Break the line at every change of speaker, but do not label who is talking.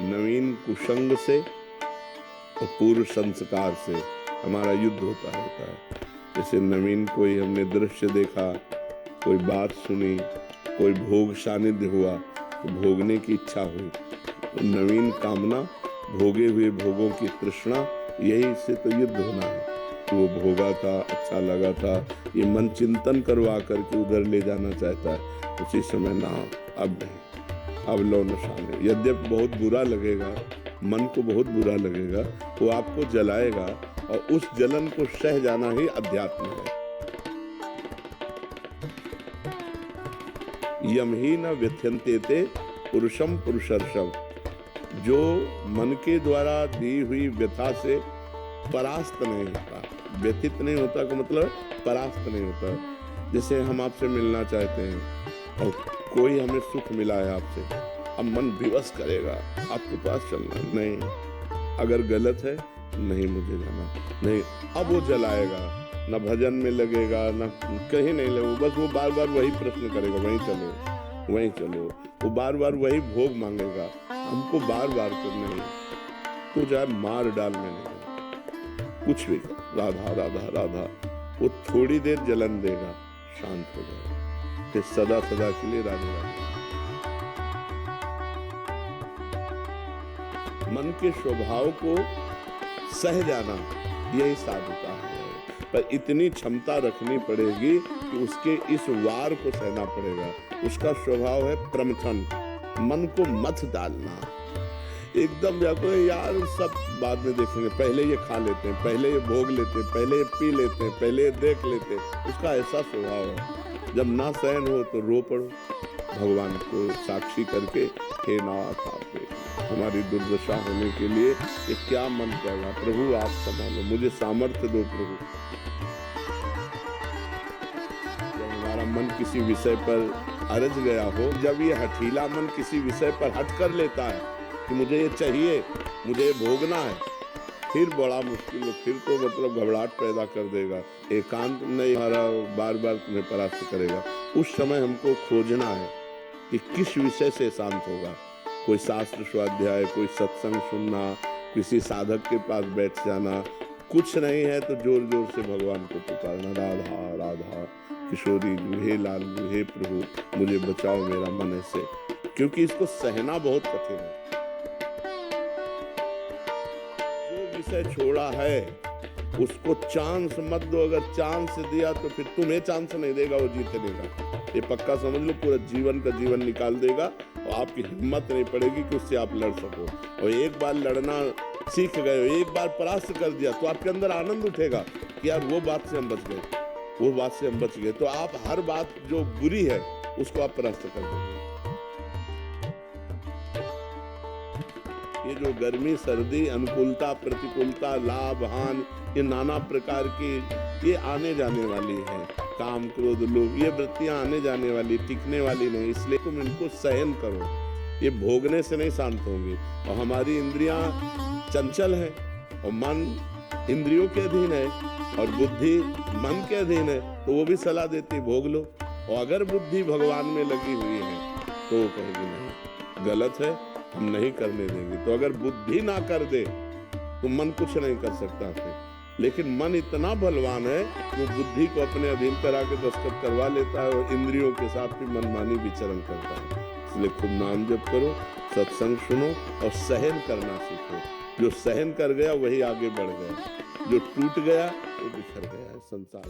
नवीन कुसंग से और पूर्व संस्कार से हमारा युद्ध होता रहता है। जैसे नवीन कोई हमने दृश्य देखा, कोई बात सुनी, कोई भोग सानिध्य हुआ तो भोगने की इच्छा हुई, तो नवीन कामना, भोगे हुए भोगों की तृष्णा, यही से तो युद्ध होना है। तो वो भोगा था, अच्छा लगा था, ये मन चिंतन करवा करके उधर ले जाना चाहता है। उसी समय ना, अब नहीं, अब लो निशान। यद्यपि बहुत बुरा लगेगा, मन को बहुत बुरा लगेगा, वो आपको जलाएगा और उस जलन को सह जाना ही अध्यात्म है। यम ही न व्यथ्यन्ते ते पुरुषम पुरुषर्षम। जो मन के द्वारा दी हुई व्यथा से परास्त नहीं होता, व्यथित नहीं होता का मतलब परास्त नहीं होता। जैसे हम आपसे मिलना चाहते हैं और कोई हमें सुख मिला है आपसे, अब मन विवश करेगा आपके पास चलना, नहीं, अगर गलत है नहीं मुझे जाना, नहीं, अब वो जलाएगा, न भजन में लगेगा, न कहीं नहीं लगेगा, बस वो बार बार वही प्रश्न करेगा, वहीं चलो वहीं चलो, वो बार बार वही भोग मांगेगा, हमको बार बार करना नहीं, तो जाए मार डाल में नहीं, कुछ भी राधा राधा राधा, वो थोड़ी देर जलन देगा, शांत हो जाएगा, फिर सदा सदा के लिए राधे राधे। मन के स्वभाव को सह जाना यही साधुता है, पर इतनी क्षमता रखनी पड़ेगी कि उसके इस वार को सहना पड़ेगा। उसका स्वभाव है प्रमथन, मन को मत डालना, एकदम जाको यार सब बाद में देखेंगे, पहले ये खा लेते हैं, पहले ये भोग लेते हैं, पहले ये पी लेते हैं, पहले ये देख लेते हैं, उसका ऐसा स्वभाव है। जब ना सहन हो तो रो पड़ो, भगवान को साक्षी करके, हे नाथ आपके हमारी दुर्दशा होने के लिए ये क्या मन करेगा, प्रभु आप संभालो, मुझे सामर्थ्य दो प्रभु। जब हमारा मन किसी विषय पर अरझ गया हो, जब ये हठीला मन किसी विषय पर हट कर लेता है कि मुझे ये चाहिए, मुझे ये भोगना है, फिर बड़ा मुश्किल है, फिर तो मतलब घबराहट पैदा कर देगा, एकांत नहीं हमारा बार बार तुम्हें परास्त करेगा। उस समय हमको खोजना है कि किस विषय से शांत होगा। कोई शास्त्र स्वाध्याय, कोई सत्संग सुनना, किसी साधक के पास बैठ जाना, कुछ नहीं है तो जोर जोर से भगवान को पुकारना, राधा राधा किशोरी जी, हे लाल जी, हे प्रभु मुझे बचाओ मेरा मन ऐसे, क्योंकि इसको सहना बहुत कठिन है। जो विषय छोड़ा है उसको चांस मत दो, अगर चांस दिया तो फिर तुम्हें चांस नहीं देगा, वो जीत लेगा, ये पक्का समझ लो। पूरा जीवन का जीवन निकाल देगा और आपकी हिम्मत नहीं पड़ेगी कि उससे आप लड़ सको। और एक बार लड़ना सीख गए, एक बार परास्त कर दिया तो आपके अंदर आनंद उठेगा कि यार वो बात से हम बच गए, वो बात से हम बच गए, तो आप हर बात जो बुरी है उसको आप परास्त कर देंगे। ये जो गर्मी सर्दी, अनुकूलता प्रतिकूलता, लाभ हानि, ये नाना प्रकार की ये आने जाने वाली है, काम क्रोध लोभ, ये वृत्तियां आने जाने वाली, टिकने वाली नहीं, इसलिए तुम इनको सहन करो, ये भोगने से नहीं शांत होंगे। और हमारी इंद्रियां चंचल है और मन इंद्रियों के अधीन है और बुद्धि मन के अधीन है, तो वो भी सलाह देती भोग लो। और अगर बुद्धि भगवान में लगी हुई है तो वो कहेगी नहीं गलत है, हम नहीं करने देंगे। तो अगर बुद्धि ना कर दे तो मन कुछ नहीं कर सकता फिर, लेकिन मन इतना बलवान है वो बुद्धि को अपने अधीन करा के दस्तखत करवा लेता है और इंद्रियों के साथ भी मनमानी विचरण करता है। इसलिए खूब नाम जप करो, सत्संग सुनो और सहन करना सीखो। जो सहन कर गया वही आगे बढ़ गया, जो टूट गया वो बिखर गया है संसार।